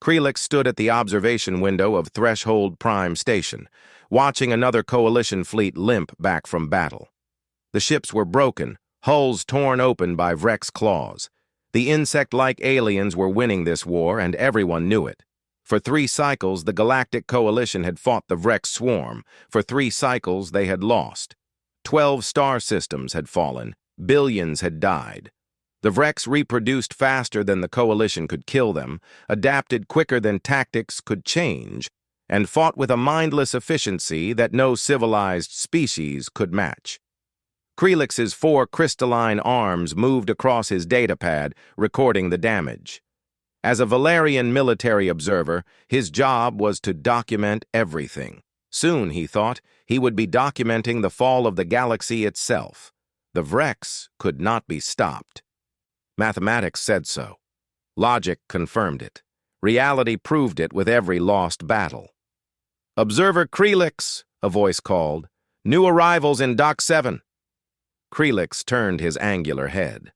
Krelix stood at the observation window of Threshold Prime Station, watching another Coalition fleet limp back from battle. The ships were broken, hulls torn open by Vrex claws. The insect-like aliens were winning this war, and everyone knew it. For 3 cycles, the Galactic Coalition had fought the Vrex swarm. For 3 cycles, they had lost. 12 star systems had fallen. Billions had died. The Vrex reproduced faster than the Coalition could kill them, adapted quicker than tactics could change, and fought with a mindless efficiency that no civilized species could match. Krelix's 4 crystalline arms moved across his datapad, recording the damage. As a Valerian military observer, his job was to document everything. Soon, he thought, he would be documenting the fall of the galaxy itself. The Vrex could not be stopped. Mathematics said so. Logic confirmed it. Reality proved it with every lost battle. "Observer Krelix," a voice called. "New arrivals in Dock 7. Krelix turned his angular head.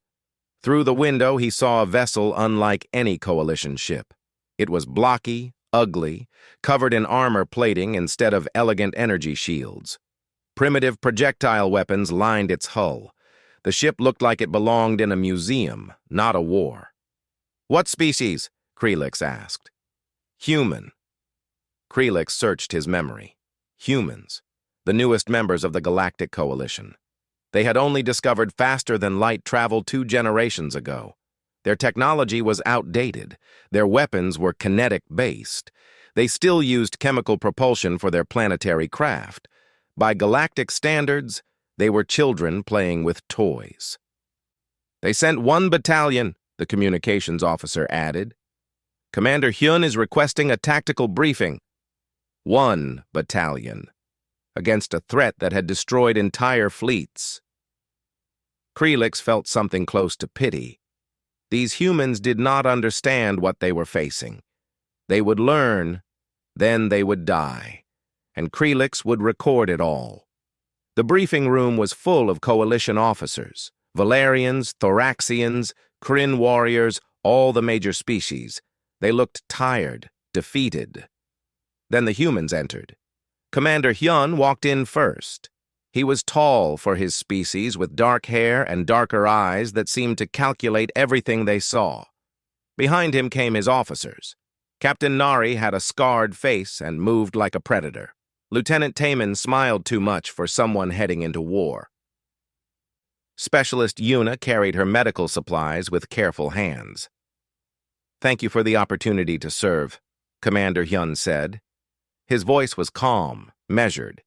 Through the window, he saw a vessel unlike any Coalition ship. It was blocky, ugly, covered in armor plating instead of elegant energy shields. Primitive projectile weapons lined its hull. The ship looked like it belonged in a museum, not a war. "What species?" Krelix asked. "Human." Krelix searched his memory. Humans, the newest members of the Galactic Coalition. They had only discovered faster-than-light travel 2 generations ago. Their technology was outdated. Their weapons were kinetic-based. They still used chemical propulsion for their planetary craft. By galactic standards, they were children playing with toys. "They sent 1 battalion," the communications officer added. "Commander Hyun is requesting a tactical briefing." 1 battalion. Against a threat that had destroyed entire fleets. Krelix felt something close to pity. These humans did not understand what they were facing. They would learn, then they would die, and Krelix would record it all. The briefing room was full of Coalition officers, Valerians, Thoraxians, Kryn warriors, all the major species. They looked tired, defeated. Then the humans entered. Commander Hyun walked in first. He was tall for his species, with dark hair and darker eyes that seemed to calculate everything they saw. Behind him came his officers. Captain Nari had a scarred face and moved like a predator. Lieutenant Taman smiled too much for someone heading into war. Specialist Yuna carried her medical supplies with careful hands. "Thank you for the opportunity to serve," Commander Hyun said. His voice was calm, measured.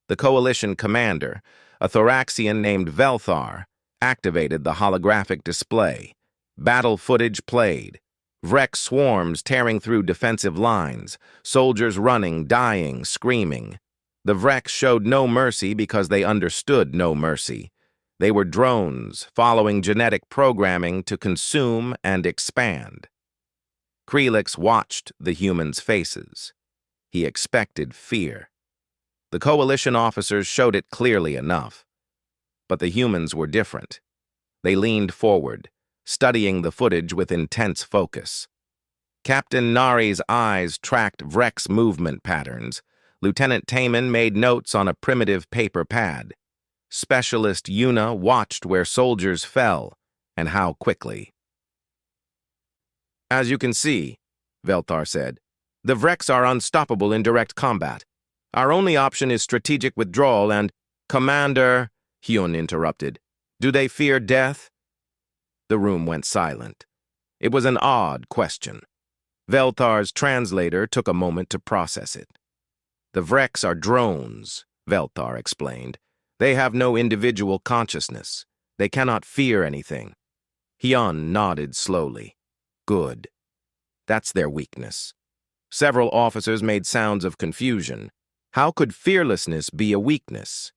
The Coalition commander, a Thoraxian named Velthar, activated the holographic display. Battle footage played. Vrex swarms tearing through defensive lines, soldiers running, dying, screaming. The Vrex showed no mercy because they understood no mercy. They were drones, following genetic programming to consume and expand. Krelix watched the humans' faces. He expected fear. The Coalition officers showed it clearly enough. But the humans were different. They leaned forward, studying the footage with intense focus. Captain Nari's eyes tracked Vrex movement patterns. Lieutenant Taman made notes on a primitive paper pad. Specialist Yuna watched where soldiers fell and how quickly. "As you can see," Velthar said, "the Vrex are unstoppable in direct combat. Our only option is strategic withdrawal and—" "Commander," Hyun interrupted, "do they fear death?" The room went silent. It was an odd question. Velthar's translator took a moment to process it. "The Vrex are drones," Velthar explained. "They have no individual consciousness. They cannot fear anything." Hyun nodded slowly. "Good. That's their weakness." Several officers made sounds of confusion. How could fearlessness be a weakness?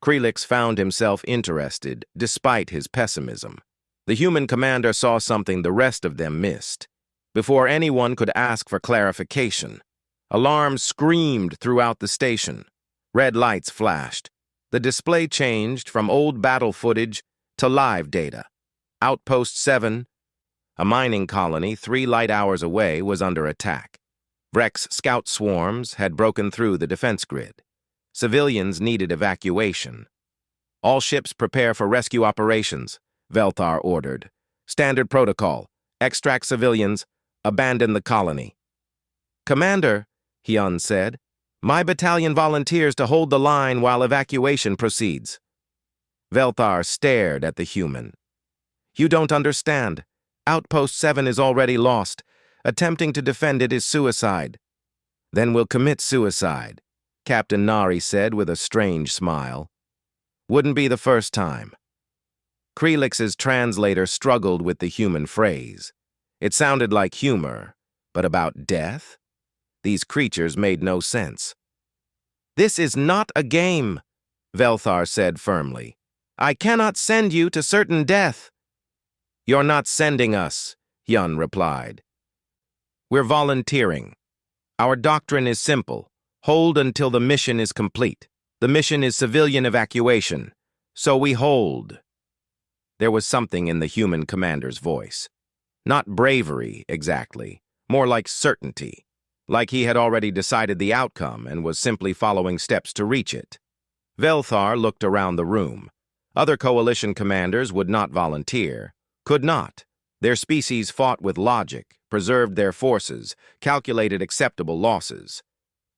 Krelix found himself interested, despite his pessimism. The human commander saw something the rest of them missed. Before anyone could ask for clarification, alarms screamed throughout the station. Red lights flashed. The display changed from old battle footage to live data. Outpost 7, A mining colony 3 light hours away was under attack. Vrex scout swarms had broken through the defense grid. Civilians needed evacuation. All ships prepare for rescue operations, Velthar ordered. Standard protocol. Extract civilians. Abandon the colony. Commander, Hyun said, my battalion volunteers to hold the line while evacuation proceeds. Velthar stared at the human. You don't understand. Outpost 7 is already lost. Attempting to defend it is suicide. Then we'll commit suicide, Captain Nari said with a strange smile. Wouldn't be the first time. Krelix's translator struggled with the human phrase. It sounded like humor, but about death? These creatures made no sense. This is not a game, Velthar said firmly. I cannot send you to certain death. You're not sending us, Hyun replied. We're volunteering. Our doctrine is simple. Hold until the mission is complete. The mission is civilian evacuation. So we hold. There was something in the human commander's voice. Not bravery, exactly. More like certainty. Like he had already decided the outcome and was simply following steps to reach it. Velthar looked around the room. Other coalition commanders would not volunteer. Could not. Their species fought with logic, preserved their forces, calculated acceptable losses.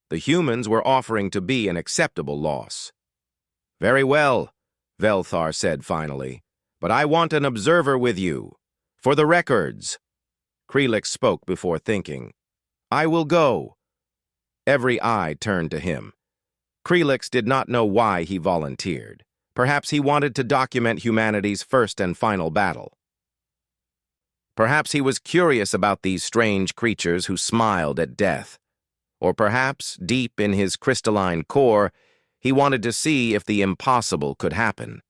The humans were offering to be an acceptable loss. Very well, Velthar said finally, but I want an observer with you. For the records. Krelix spoke before thinking. I will go. Every eye turned to him. Krelix did not know why he volunteered. Perhaps he wanted to document humanity's first and final battle. Perhaps he was curious about these strange creatures who smiled at death. Or perhaps, deep in his crystalline core, he wanted to see if the impossible could happen.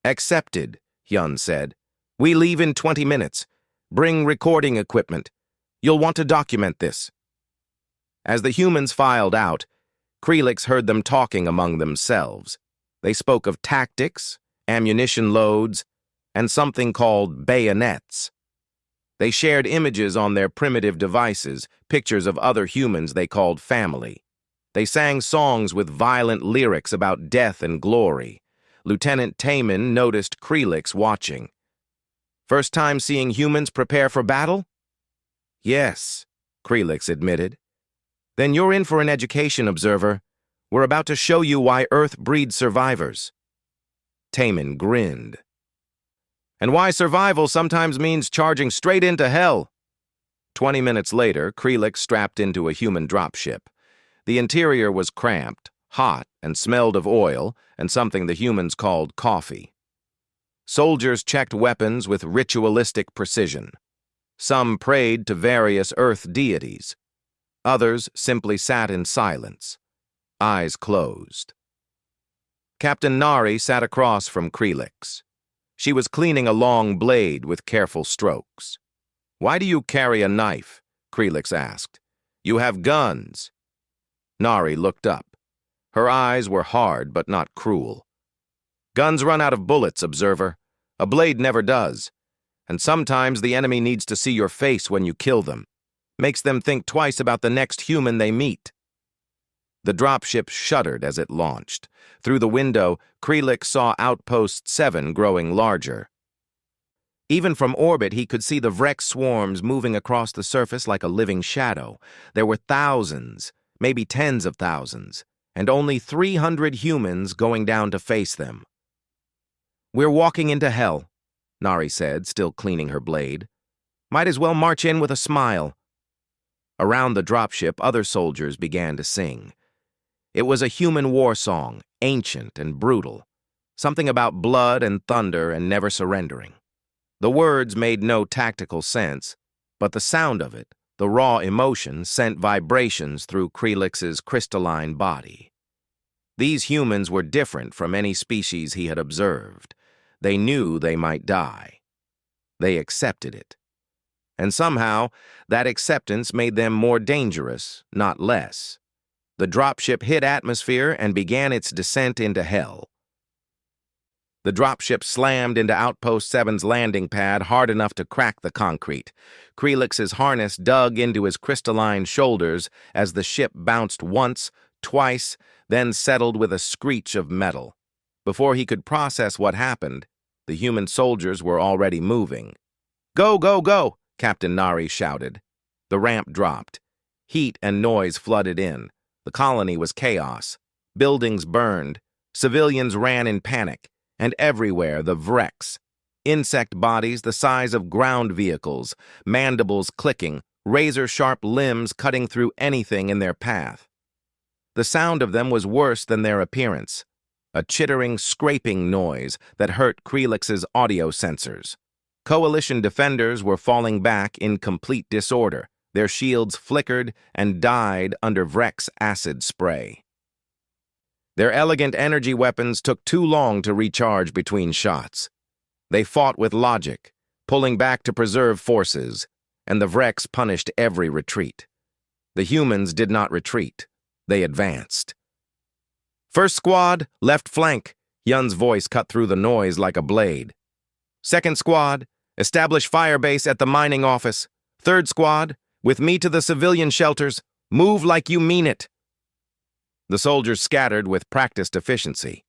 Accepted, Hyun said. We leave in 20 minutes. Bring recording equipment. You'll want to document this. As the humans filed out, Krelix heard them talking among themselves. They spoke of tactics, ammunition loads, and something called bayonets. They shared images on their primitive devices, pictures of other humans they called family. They sang songs with violent lyrics about death and glory. Lieutenant Taemin noticed Krelix watching. First time seeing humans prepare for battle? Yes, Krelix admitted. Then you're in for an education, observer. We're about to show you why Earth breeds survivors. Taemin grinned. And why survival sometimes means charging straight into hell. 20 minutes later, Krelix strapped into a human dropship. The interior was cramped, hot, and smelled of oil and something the humans called coffee. Soldiers checked weapons with ritualistic precision. Some prayed to various Earth deities. Others simply sat in silence, eyes closed. Captain Nari sat across from Krelix. She was cleaning a long blade with careful strokes. Why do you carry a knife? Krelix asked. You have guns. Nari looked up. Her eyes were hard but not cruel. Guns run out of bullets, observer. A blade never does. And sometimes the enemy needs to see your face when you kill them. Makes them think twice about the next human they meet. The dropship shuddered as it launched. Through the window, Krelix saw Outpost 7 growing larger. Even from orbit, he could see the Vrex swarms moving across the surface like a living shadow. There were thousands, maybe tens of thousands, and only 300 humans going down to face them. We're walking into hell, Nari said, still cleaning her blade. Might as well march in with a smile. Around the dropship, other soldiers began to sing. It was a human war song, ancient and brutal. Something about blood and thunder and never surrendering. The words made no tactical sense, but the sound of it, the raw emotion, sent vibrations through Krelix's crystalline body. These humans were different from any species he had observed. They knew they might die. They accepted it. And somehow, that acceptance made them more dangerous, not less. The dropship hit atmosphere and began its descent into hell. The dropship slammed into Outpost 7's landing pad hard enough to crack the concrete. Krelix's harness dug into his crystalline shoulders as the ship bounced once, twice, then settled with a screech of metal. Before he could process what happened, the human soldiers were already moving. "Go, go, go!" Captain Nari shouted. The ramp dropped. Heat and noise flooded in. The colony was chaos. Buildings burned. Civilians ran in panic. And everywhere the wrecks. Insect bodies the size of ground vehicles, mandibles clicking, razor-sharp limbs cutting through anything in their path. The sound of them was worse than their appearance. A chittering, scraping noise that hurt Krelix's audio sensors. Coalition defenders were falling back in complete disorder. Their shields flickered and died under Vrek's acid spray. Their elegant energy weapons took too long to recharge between shots. They fought with logic, pulling back to preserve forces, and the Vreks punished every retreat. The humans did not retreat. They advanced. "First squad, left flank," Yun's voice cut through the noise like a blade. "Second squad, establish firebase at the mining office. Third squad, with me to the civilian shelters. Move like you mean it." The soldiers scattered with practiced efficiency.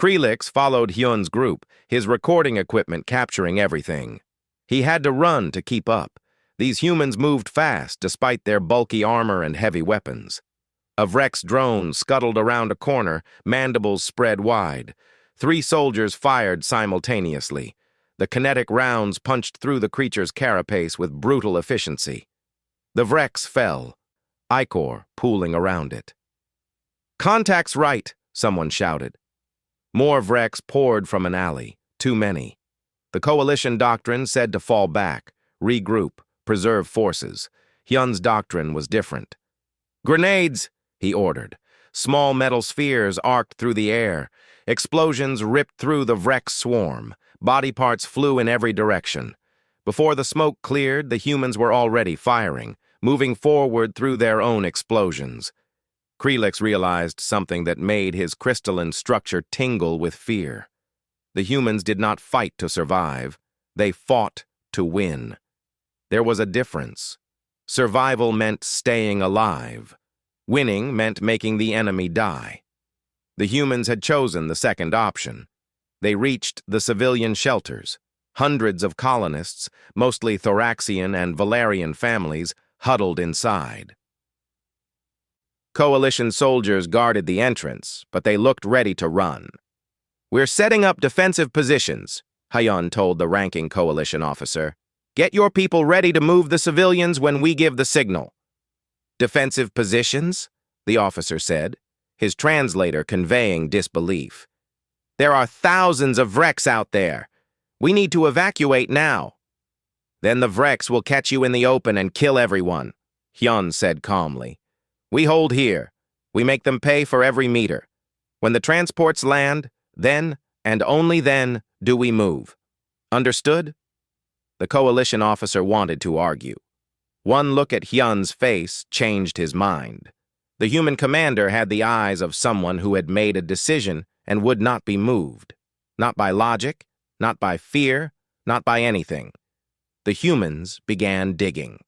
Krelix followed Hyun's group, his recording equipment capturing everything. He had to run to keep up. These humans moved fast despite their bulky armor and heavy weapons. A Vrek's drone scuttled around a corner, mandibles spread wide. 3 soldiers fired simultaneously. The kinetic rounds punched through the creature's carapace with brutal efficiency. The Vreks fell, ichor pooling around it. "Contact's right," someone shouted. More Vreks poured from an alley, too many. The coalition doctrine said to fall back, regroup, preserve forces. Hyun's doctrine was different. "Grenades!" he ordered. Small metal spheres arced through the air. Explosions ripped through the Vrek swarm. Body parts flew in every direction. Before the smoke cleared, the humans were already firing, moving forward through their own explosions. Krelix realized something that made his crystalline structure tingle with fear. The humans did not fight to survive. They fought to win. There was a difference. Survival meant staying alive. Winning meant making the enemy die. The humans had chosen the second option. They reached the civilian shelters. Hundreds of colonists, mostly Thoraxian and Valerian families, huddled inside. Coalition soldiers guarded the entrance, but they looked ready to run. "We're setting up defensive positions," Hyun told the ranking coalition officer. "Get your people ready to move the civilians when we give the signal." "Defensive positions?" the officer said, his translator conveying disbelief. "There are thousands of Vreks out there. We need to evacuate now." "Then the Vreks will catch you in the open and kill everyone," Hyun said calmly. "We hold here. We make them pay for every meter. When the transports land, then, and only then, do we move. Understood?" The coalition officer wanted to argue. One look at Hyun's face changed his mind. The human commander had the eyes of someone who had made a decision and would not be moved. Not by logic, not by fear, not by anything. The humans began digging.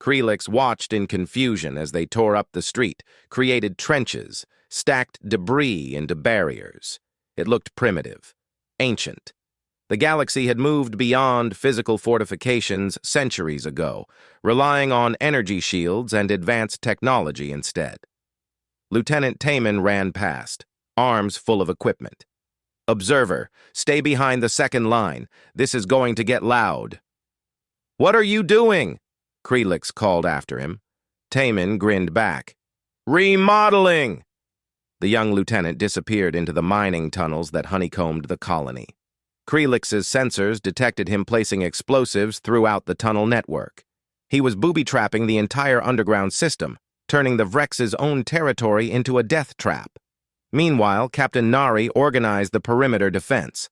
Krelix watched in confusion as they tore up the street, created trenches, stacked debris into barriers. It looked primitive, ancient. The galaxy had moved beyond physical fortifications centuries ago, relying on energy shields and advanced technology instead. Lieutenant Taman ran past, arms full of equipment. "Observer, stay behind the second line. This is going to get loud." "What are you doing?" Krelix called after him. Taman grinned back. "Remodeling!" The young lieutenant disappeared into the mining tunnels that honeycombed the colony. Krelix's sensors detected him placing explosives throughout the tunnel network. He was booby-trapping the entire underground system, turning the Vrex's own territory into a death trap. Meanwhile, Captain Nari organized the perimeter defense.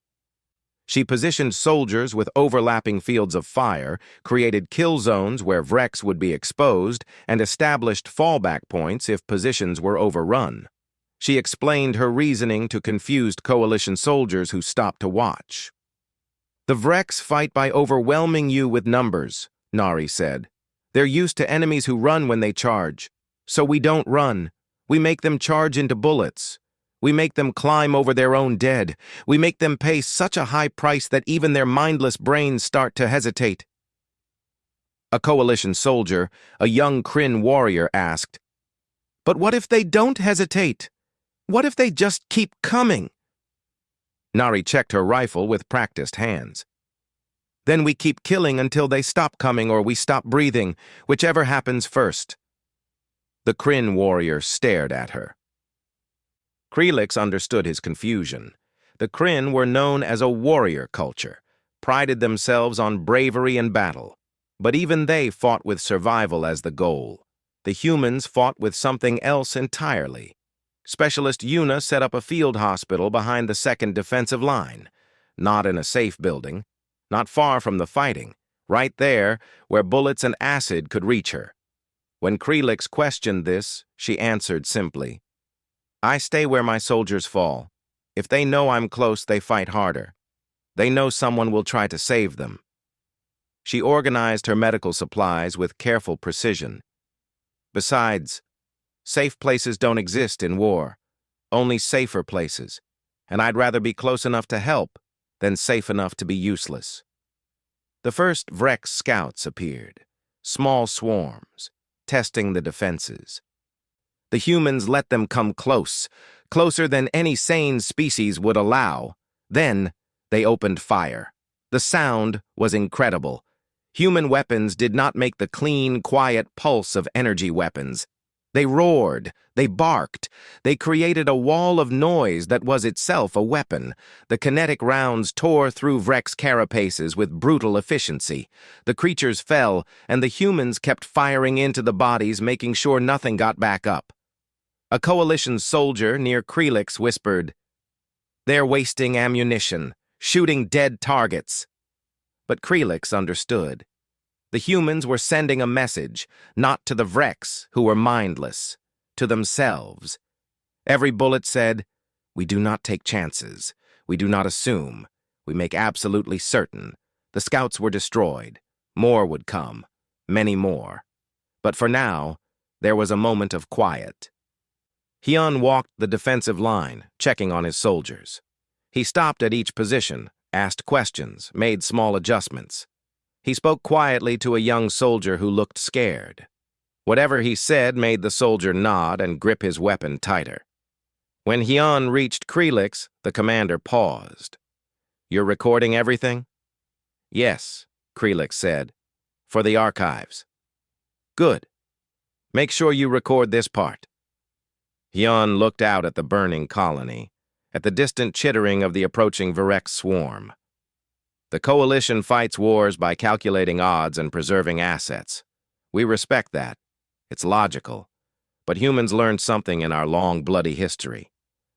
She positioned soldiers with overlapping fields of fire, created kill zones where Vrex would be exposed, and established fallback points if positions were overrun. She explained her reasoning to confused coalition soldiers who stopped to watch. "The Vreks fight by overwhelming you with numbers," Nari said. "They're used to enemies who run when they charge. So we don't run. We make them charge into bullets. We make them climb over their own dead. We make them pay such a high price that even their mindless brains start to hesitate." A coalition soldier, a young Kryn warrior, asked, "But what if they don't hesitate? What if they just keep coming?" Nari checked her rifle with practiced hands. "Then we keep killing until they stop coming or we stop breathing, whichever happens first." The Kryn warrior stared at her. Krelix understood his confusion. The Kryn were known as a warrior culture, prided themselves on bravery and battle. But even they fought with survival as the goal. The humans fought with something else entirely. Specialist Yuna set up a field hospital behind the second defensive line, not in a safe building, not far from the fighting, right there where bullets and acid could reach her. When Krelix questioned this, she answered simply, "I stay where my soldiers fall. If they know I'm close, they fight harder. They know someone will try to save them." She organized her medical supplies with careful precision. "Besides, safe places don't exist in war, only safer places, and I'd rather be close enough to help than safe enough to be useless." The first Vreks scouts appeared, small swarms, testing the defenses. The humans let them come close, closer than any sane species would allow. Then they opened fire. The sound was incredible. Human weapons did not make the clean, quiet pulse of energy weapons. They roared, they barked, they created a wall of noise that was itself a weapon. The kinetic rounds tore through Vreks' carapaces with brutal efficiency. The creatures fell, and the humans kept firing into the bodies, making sure nothing got back up. A coalition soldier near Krelix whispered, "They're wasting ammunition, shooting dead targets." But Krelix understood. The humans were sending a message, not to the Vreks, who were mindless, to themselves. Every bullet said, "We do not take chances. We do not assume. We make absolutely certain." The scouts were destroyed. More would come. Many more. But for now, there was a moment of quiet. Hyun walked the defensive line, checking on his soldiers. He stopped at each position, asked questions, made small adjustments. He spoke quietly to a young soldier who looked scared. Whatever he said made the soldier nod and grip his weapon tighter. When Hyun reached Krelix, the commander paused. "You're recording everything?" "Yes," Krelix said, "for the archives." "Good. Make sure you record this part." Hyun looked out at the burning colony, at the distant chittering of the approaching Vreks swarm. The coalition fights wars by calculating odds and preserving assets. We respect that. It's logical. But humans learned something in our long, bloody history.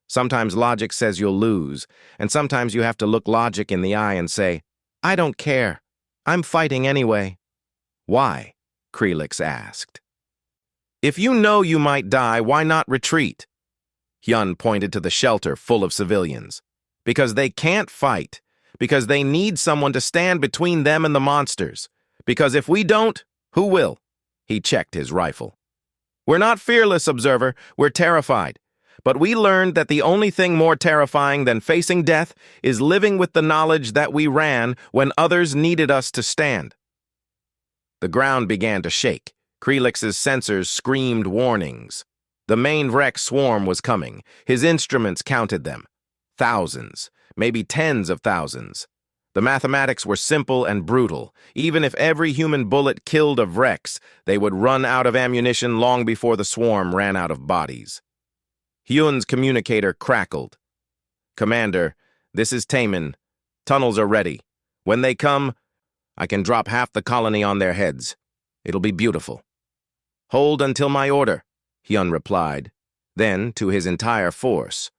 Sometimes logic says you'll lose, and sometimes you have to look logic in the eye and say, "I don't care. I'm fighting anyway." "Why?" Krelix asked. "If you know you might die, why not retreat?" Hyun pointed to the shelter full of civilians. "Because they can't fight. Because they need someone to stand between them and the monsters. Because if we don't, who will?" He checked his rifle. "We're not fearless, Observer. We're terrified. But we learned that the only thing more terrifying than facing death is living with the knowledge that we ran when others needed us to stand." The ground began to shake. Krelix's sensors screamed warnings. The main Vreks swarm was coming. His instruments counted them. Thousands. Maybe tens of thousands. The mathematics were simple and brutal. Even if every human bullet killed a Vreks, they would run out of ammunition long before the swarm ran out of bodies. Hyun's communicator crackled. "Commander, this is Taemin. Tunnels are ready. When they come, I can drop half the colony on their heads. It'll be beautiful." "Hold until my order," Hyun replied. Then, to his entire force,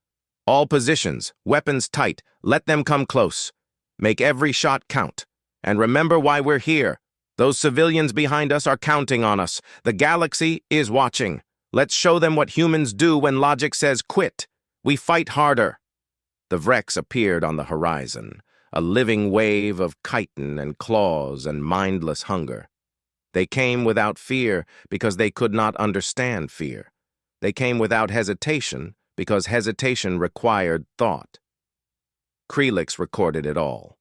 "All positions, weapons tight, let them come close. Make every shot count. And remember why we're here. Those civilians behind us are counting on us. The galaxy is watching. Let's show them what humans do when logic says quit. We fight harder. The Vrex appeared on the horizon, a living wave of chitin and claws and mindless hunger. They came without fear because they could not understand fear. They came without hesitation because hesitation required thought. Krelix recorded it all.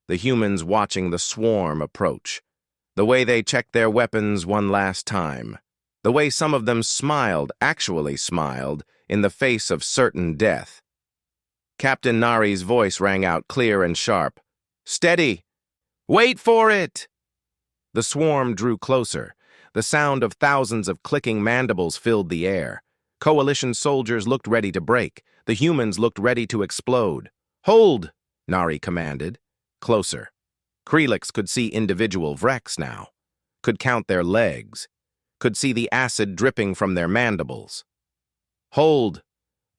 The humans watching the swarm approach. The way they checked their weapons one last time. The way some of them smiled, actually smiled, in the face of certain death. Captain Nari's voice rang out clear and sharp. "Steady! Wait for it!" The swarm drew closer. The sound of thousands of clicking mandibles filled the air. Coalition soldiers looked ready to break. The humans looked ready to explode. "Hold!" Nari commanded. Closer. Krelix could see individual Vrex now. Could count their legs. Could see the acid dripping from their mandibles. "Hold!"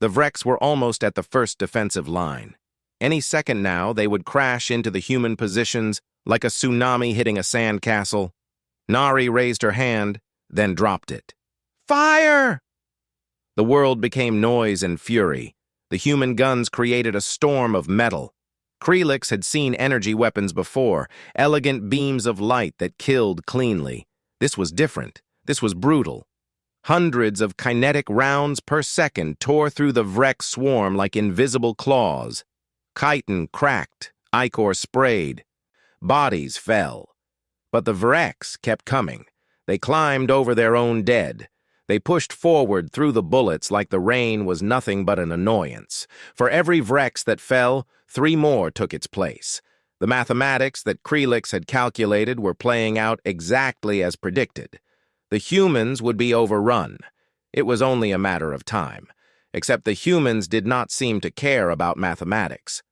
The Vrex were almost at the first defensive line. Any second now, they would crash into the human positions like a tsunami hitting a sandcastle. Nari raised her hand, then dropped it. "Fire!" The world became noise and fury. The human guns created a storm of metal. Krelix had seen energy weapons before, elegant beams of light that killed cleanly. This was different. This was brutal. Hundreds of kinetic rounds per second tore through the Vrex swarm like invisible claws. Chitin cracked, ichor sprayed. Bodies fell. But the Vrex kept coming. They climbed over their own dead. They pushed forward through the bullets like the rain was nothing but an annoyance. For every Vrex that fell, 3 more took its place. The mathematics that Krelix had calculated were playing out exactly as predicted. The humans would be overrun. It was only a matter of time. Except the humans did not seem to care about mathematics.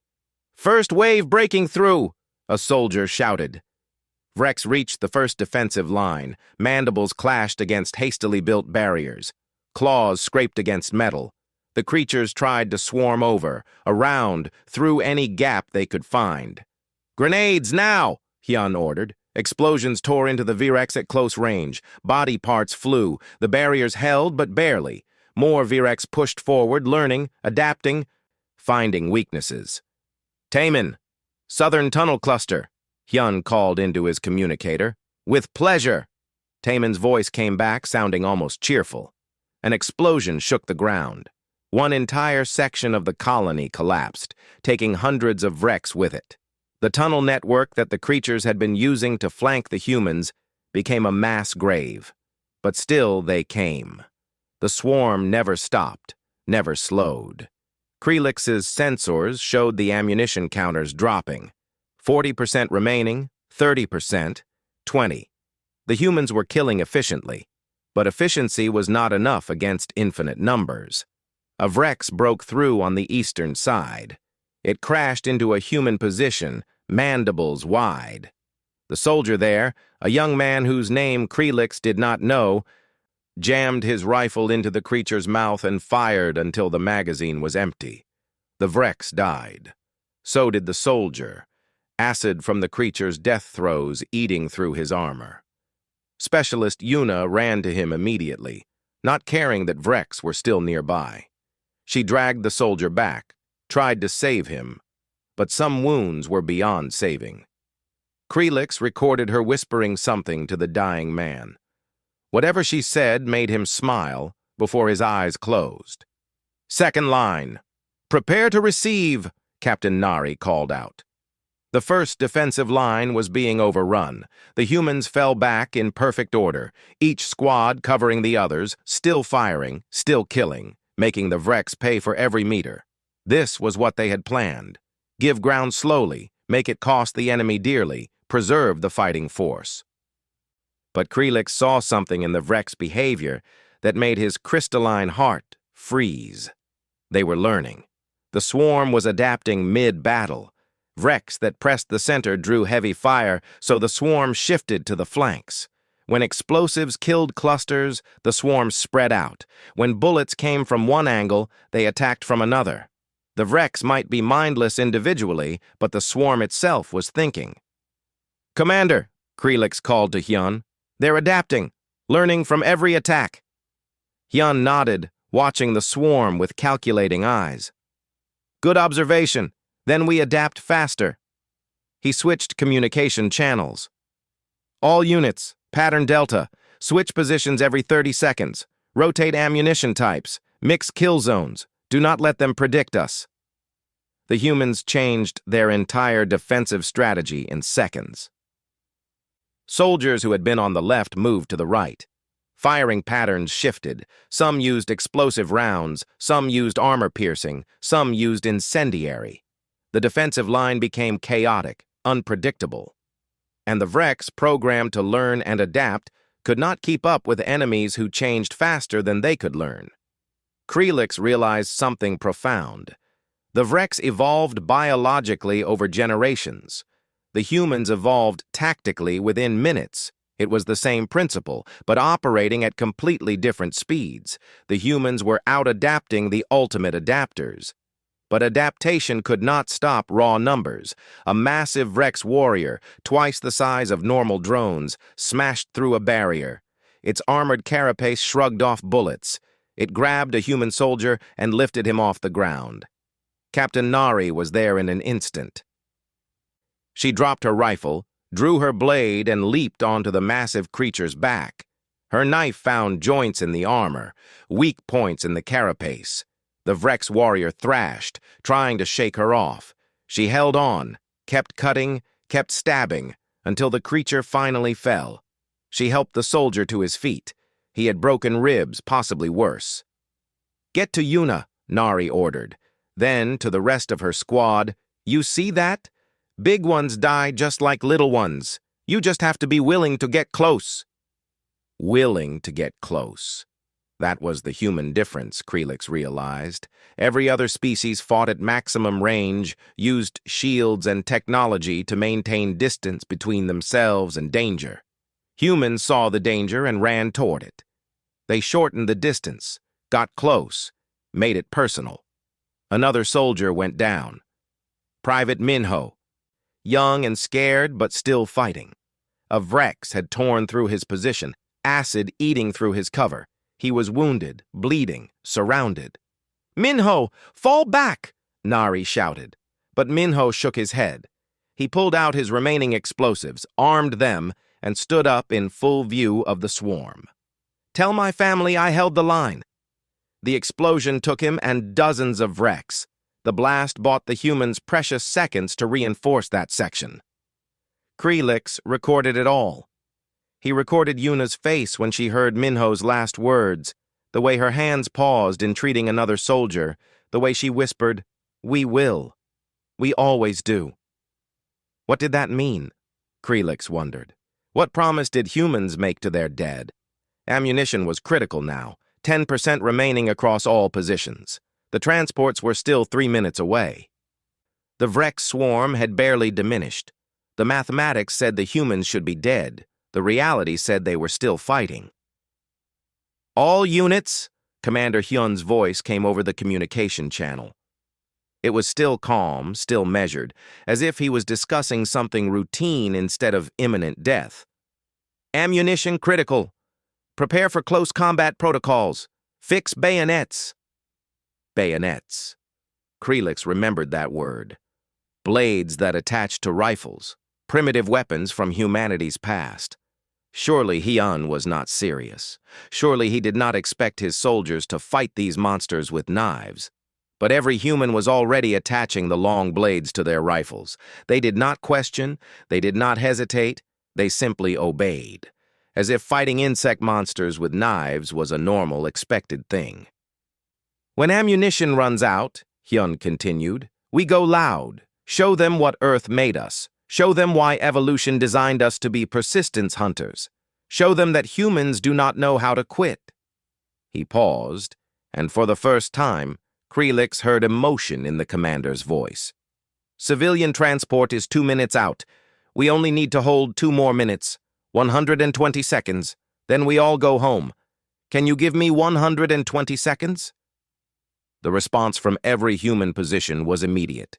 "First wave breaking through!" a soldier shouted. Vrex reached the first defensive line. Mandibles clashed against hastily built barriers. Claws scraped against metal. The creatures tried to swarm over, around, through any gap they could find. "Grenades now!" Hyun ordered. Explosions tore into the Vrex at close range. Body parts flew. The barriers held, but barely. More Vrex pushed forward, learning, adapting, finding weaknesses. "Taemin, Southern Tunnel Cluster," Hyun called into his communicator. "With pleasure." Taemin's voice came back, sounding almost cheerful. An explosion shook the ground. One entire section of the colony collapsed, taking hundreds of Vrex with it. The tunnel network that the creatures had been using to flank the humans became a mass grave. But still they came. The swarm never stopped, never slowed. Krelix's sensors showed the ammunition counters dropping. 40% remaining, 30%, 20. The humans were killing efficiently, but efficiency was not enough against infinite numbers. A Vrex broke through on the eastern side. It crashed into a human position, mandibles wide. The soldier there, a young man whose name Krelix did not know, jammed his rifle into the creature's mouth and fired until the magazine was empty. The Vrex died. So did the soldier, acid from the creature's death throes eating through his armor. Specialist Yuna ran to him immediately, not caring that Vrex were still nearby. She dragged the soldier back, tried to save him, but some wounds were beyond saving. Krelix recorded her whispering something to the dying man. Whatever she said made him smile before his eyes closed. "Second line. Prepare to receive," Captain Nari called out. The first defensive line was being overrun. The humans fell back in perfect order, each squad covering the others, still firing, still killing, making the Vrex pay for every meter. This was what they had planned. Give ground slowly, make it cost the enemy dearly, preserve the fighting force. But Krelix saw something in the Vrex behavior that made his crystalline heart freeze. They were learning. The swarm was adapting mid-battle. Vrex that pressed the center drew heavy fire, so the swarm shifted to the flanks. When explosives killed clusters, the swarm spread out. When bullets came from one angle, they attacked from another. The Vrex might be mindless individually, but the swarm itself was thinking. "Commander," Krelix called to Hyun, "they're adapting, learning from every attack." Hyun nodded, watching the swarm with calculating eyes. Good observation. Then we adapt faster. He switched communication channels. All units, pattern delta, switch positions every 30 seconds, rotate ammunition types, mix kill zones, do not let them predict us. The humans changed their entire defensive strategy in seconds. Soldiers who had been on the left moved to the right. Firing patterns shifted. Some used explosive rounds, some used armor-piercing, some used incendiary. The defensive line became chaotic, unpredictable. And the Vrex, programmed to learn and adapt, could not keep up with enemies who changed faster than they could learn. Krelix realized something profound. The Vrex evolved biologically over generations. The humans evolved tactically within minutes. It was the same principle, but operating at completely different speeds. The humans were out-adapting the ultimate adapters. But adaptation could not stop raw numbers. A massive Vrex warrior, twice the size of normal drones, smashed through a barrier. Its armored carapace shrugged off bullets. It grabbed a human soldier and lifted him off the ground. Captain Nari was there in an instant. She dropped her rifle, drew her blade, and leaped onto the massive creature's back. Her knife found joints in the armor, weak points in the carapace. The Vrex warrior thrashed, trying to shake her off. She held on, kept cutting, kept stabbing, until the creature finally fell. She helped the soldier to his feet. He had broken ribs, possibly worse. "Get to Yuna," Nari ordered. Then, to the rest of her squad, "You see that? Big ones die just like little ones. You just have to be willing to get close." Willing to get close. That was the human difference, Krelix realized. Every other species fought at maximum range, used shields and technology to maintain distance between themselves and danger. Humans saw the danger and ran toward it. They shortened the distance, got close, made it personal. Another soldier went down. Private Minho. Young and scared, but still fighting. A Vrex had torn through his position, acid eating through his cover. He was wounded, bleeding, surrounded. "Minho, fall back!" Nari shouted. But Minho shook his head. He pulled out his remaining explosives, armed them, and stood up in full view of the swarm. "Tell my family I held the line." The explosion took him and dozens of Vrex. The blast bought the humans precious seconds to reinforce that section. Krelix recorded it all. He recorded Yuna's face when she heard Minho's last words, the way her hands paused in treating another soldier, the way she whispered, "We will. We always do." What did that mean? Krelix wondered. What promise did humans make to their dead? Ammunition was critical now, 10% remaining across all positions. The transports were still 3 minutes away. The Vrex swarm had barely diminished. The mathematics said the humans should be dead. The reality said they were still fighting. "All units," Commander Hyun's voice came over the communication channel. It was still calm, still measured, as if he was discussing something routine instead of imminent death. "Ammunition critical. Prepare for close combat protocols. Fix bayonets." Bayonets. Krelix remembered that word. Blades that attached to rifles. Primitive weapons from humanity's past. Surely Hyun was not serious. Surely he did not expect his soldiers to fight these monsters with knives. But every human was already attaching the long blades to their rifles. They did not question, they did not hesitate, they simply obeyed, as if fighting insect monsters with knives was a normal, expected thing. "When ammunition runs out," Hyun continued, "we go loud. Show them what Earth made us. Show them why evolution designed us to be persistence hunters. Show them that humans do not know how to quit." He paused, and for the first time, Krelix heard emotion in the commander's voice. "Civilian transport is 2 minutes out. We only need to hold 2 more minutes. 120 seconds. Then we all go home. Can you give me 120 seconds? The response from every human position was immediate.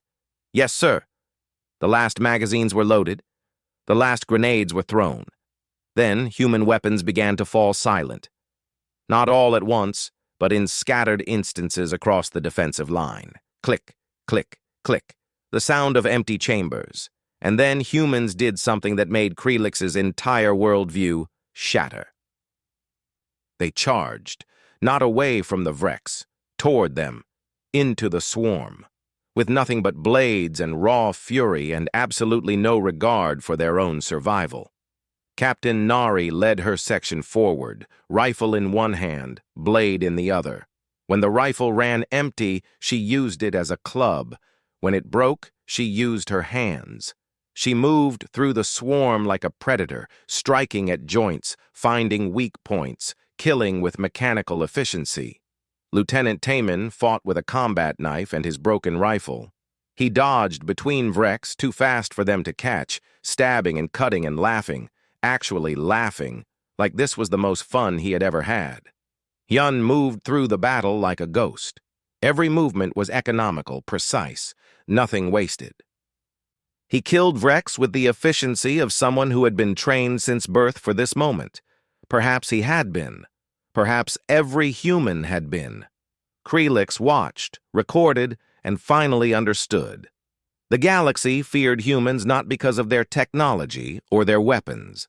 "Yes, sir." The last magazines were loaded. The last grenades were thrown. Then human weapons began to fall silent. Not all at once, but in scattered instances across the defensive line. Click, click, click, the sound of empty chambers. And then humans did something that made Krelix's entire worldview shatter. They charged, not away from the Vrex, toward them, into the swarm, with nothing but blades and raw fury and absolutely no regard for their own survival. Captain Nari led her section forward, rifle in one hand, blade in the other. When the rifle ran empty, she used it as a club. When it broke, she used her hands. She moved through the swarm like a predator, striking at joints, finding weak points, killing with mechanical efficiency. Lieutenant Taman fought with a combat knife and his broken rifle. He dodged between Vrex, too fast for them to catch, stabbing and cutting and laughing, actually laughing, like this was the most fun he had ever had. Hyun moved through the battle like a ghost. Every movement was economical, precise, nothing wasted. He killed Vrex with the efficiency of someone who had been trained since birth for this moment. Perhaps he had been. Perhaps every human had been. Krelix watched, recorded, and finally understood. The galaxy feared humans not because of their technology or their weapons.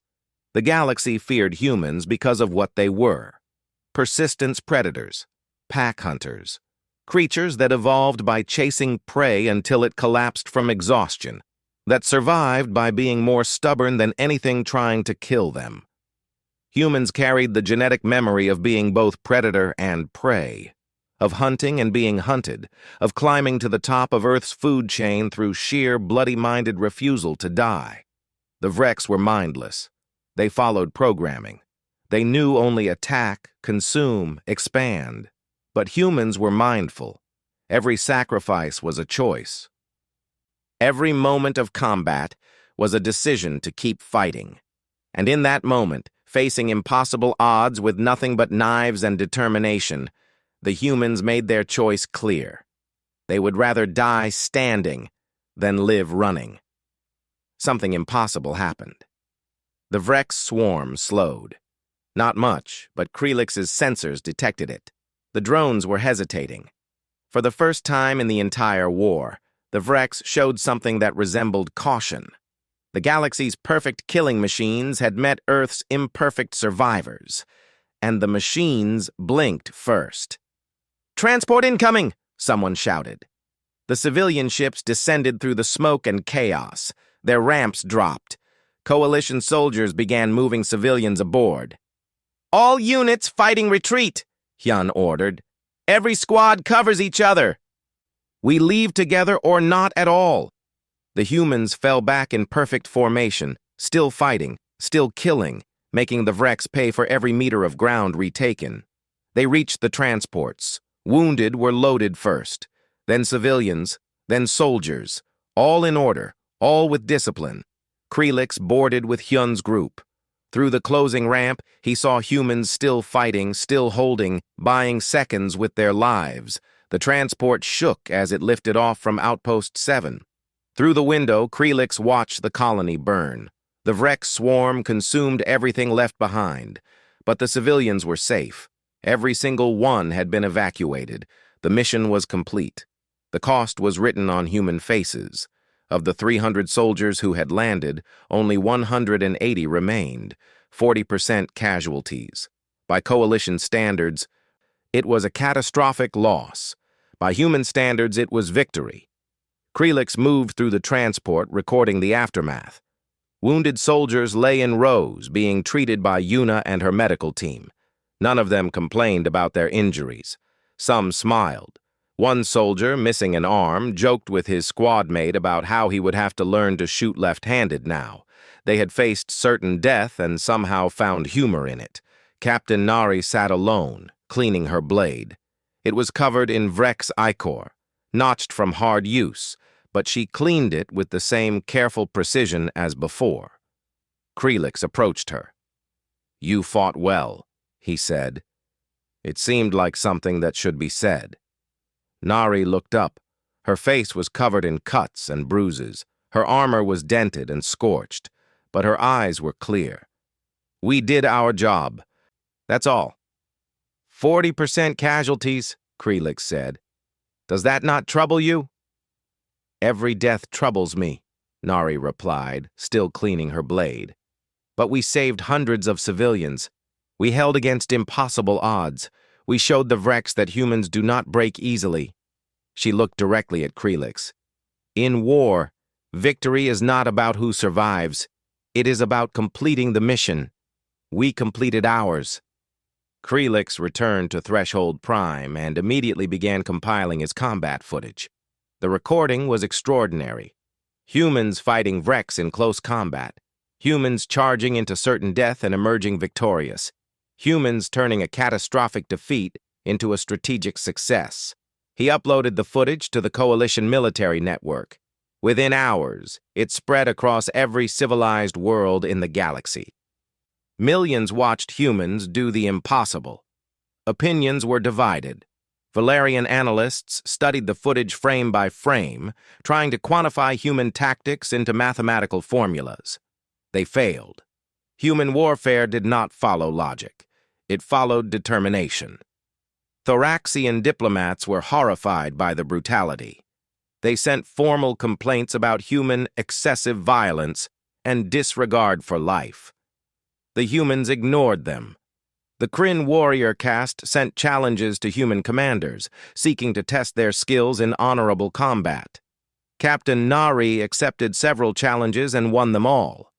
The galaxy feared humans because of what they were. Persistence predators, pack hunters, creatures that evolved by chasing prey until it collapsed from exhaustion, that survived by being more stubborn than anything trying to kill them. Humans carried the genetic memory of being both predator and prey, of hunting and being hunted, of climbing to the top of Earth's food chain through sheer bloody-minded refusal to die. The Vrex were mindless. They followed programming. They knew only attack, consume, expand. But humans were mindful. Every sacrifice was a choice. Every moment of combat was a decision to keep fighting. And in that moment, facing impossible odds with nothing but knives and determination, the humans made their choice clear. They would rather die standing than live running. Something impossible happened. The Vrex swarm slowed. Not much, but Krelix's sensors detected it. The drones were hesitating. For the first time in the entire war, the Vrex showed something that resembled caution. The galaxy's perfect killing machines had met Earth's imperfect survivors, and the machines blinked first. "Transport incoming!" someone shouted. The civilian ships descended through the smoke and chaos. Their ramps dropped. Coalition soldiers began moving civilians aboard. "All units fighting retreat," Hyun ordered. "Every squad covers each other. We leave together or not at all." The humans fell back in perfect formation, still fighting, still killing, making the Vrex pay for every meter of ground retaken. They reached the transports. Wounded were loaded first, then civilians, then soldiers, all in order, all with discipline. Krelix boarded with Hyun's group. Through the closing ramp, he saw humans still fighting, still holding, buying seconds with their lives. The transport shook as it lifted off from Outpost 7. Through the window, Krelix watched the colony burn. The Vrex swarm consumed everything left behind, but the civilians were safe. Every single one had been evacuated. The mission was complete. The cost was written on human faces. Of the 300 soldiers who had landed, only 180 remained, 40% casualties. By coalition standards, it was a catastrophic loss. By human standards, it was victory. Krelix moved through the transport, recording the aftermath. Wounded soldiers lay in rows, being treated by Yuna and her medical team. None of them complained about their injuries. Some smiled. One soldier, missing an arm, joked with his squad mate about how he would have to learn to shoot left-handed now. They had faced certain death and somehow found humor in it. Captain Nari sat alone, cleaning her blade. It was covered in Vrex ichor, notched from hard use, but she cleaned it with the same careful precision as before. Krelix approached her. "You fought well," he said. It seemed like something that should be said. Nari looked up. Her face was covered in cuts and bruises. Her armor was dented and scorched, but her eyes were clear. "We did our job. That's all." 40% casualties, Krelix said. Does that not trouble you? Every death troubles me, Nari replied, still cleaning her blade. But we saved hundreds of civilians. We held against impossible odds. We showed the Vrex that humans do not break easily. She looked directly at Krelix. In war, victory is not about who survives. It is about completing the mission. We completed ours. Krelix returned to Threshold Prime and immediately began compiling his combat footage. The recording was extraordinary. Humans fighting Vrex in close combat. Humans charging into certain death and emerging victorious. Humans turning a catastrophic defeat into a strategic success. He uploaded the footage to the Coalition military network. Within hours, it spread across every civilized world in the galaxy. Millions watched humans do the impossible. Opinions were divided. Valerian analysts studied the footage frame by frame, trying to quantify human tactics into mathematical formulas. They failed. Human warfare did not follow logic. It followed determination. Thoraxian diplomats were horrified by the brutality. They sent formal complaints about human excessive violence and disregard for life. The humans ignored them. The Kryn warrior caste sent challenges to human commanders, seeking to test their skills in honorable combat. Captain Nari accepted several challenges and won them all.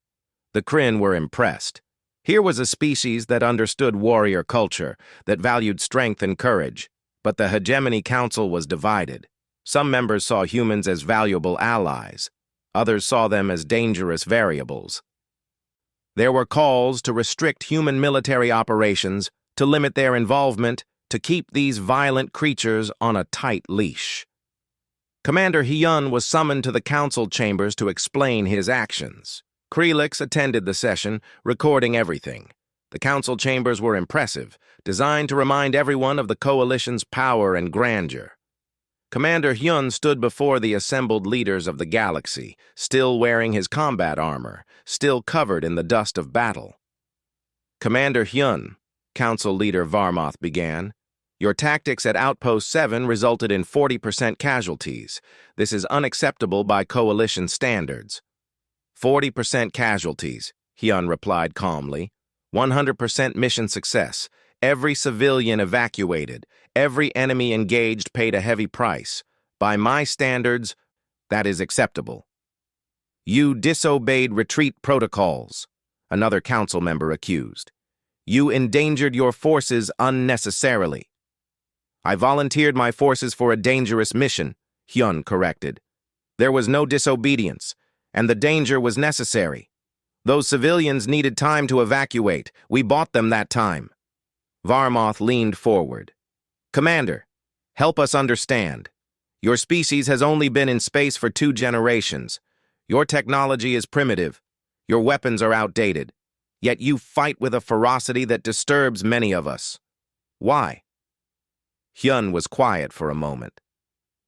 The Kryn were impressed. Here was a species that understood warrior culture, that valued strength and courage. But the Hegemony Council was divided. Some members saw humans as valuable allies. Others saw them as dangerous variables. There were calls to restrict human military operations, to limit their involvement, to keep these violent creatures on a tight leash. Commander Hyun was summoned to the council chambers to explain his actions. Krelix attended the session, recording everything. The council chambers were impressive, designed to remind everyone of the Coalition's power and grandeur. Commander Hyun stood before the assembled leaders of the galaxy, still wearing his combat armor, still covered in the dust of battle. Commander Hyun, Council Leader Varmoth began, your tactics at Outpost 7 resulted in 40% casualties. This is unacceptable by Coalition standards. 40% casualties, Hyun replied calmly. 100% mission success. Every civilian evacuated. Every enemy engaged paid a heavy price. By my standards, that is acceptable. You disobeyed retreat protocols, another council member accused. You endangered your forces unnecessarily. I volunteered my forces for a dangerous mission, Hyun corrected. There was no disobedience, and the danger was necessary. Those civilians needed time to evacuate. We bought them that time. Varmoth leaned forward. Commander, help us understand. Your species has only been in space for 2 generations. Your technology is primitive. Your weapons are outdated. Yet you fight with a ferocity that disturbs many of us. Why? Hyun was quiet for a moment.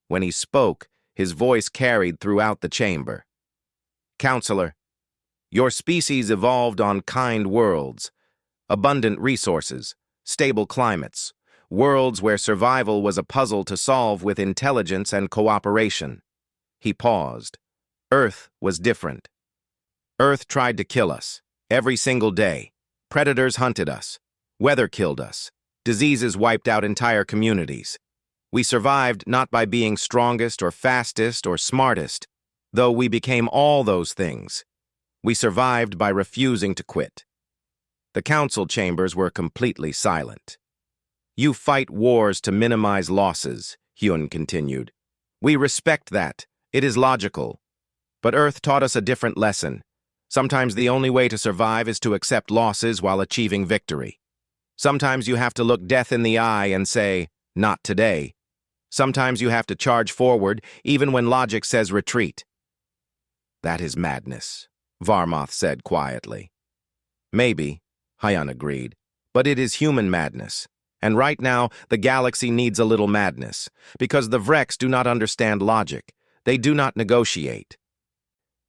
When he spoke, his voice carried throughout the chamber. Counselor, your species evolved on kind worlds, abundant resources, stable climates, worlds where survival was a puzzle to solve with intelligence and cooperation. He paused. Earth was different. Earth tried to kill us, every single day. Predators hunted us. Weather killed us. Diseases wiped out entire communities. We survived not by being strongest or fastest or smartest, though we became all those things. We survived by refusing to quit. The council chambers were completely silent. You fight wars to minimize losses, Hyun continued. We respect that. It is logical. But Earth taught us a different lesson. Sometimes the only way to survive is to accept losses while achieving victory. Sometimes you have to look death in the eye and say, not today. Sometimes you have to charge forward, even when logic says retreat. That is madness, Varmoth said quietly. Maybe, Hyun agreed, but it is human madness. And right now, the galaxy needs a little madness, because the Vrex do not understand logic. They do not negotiate.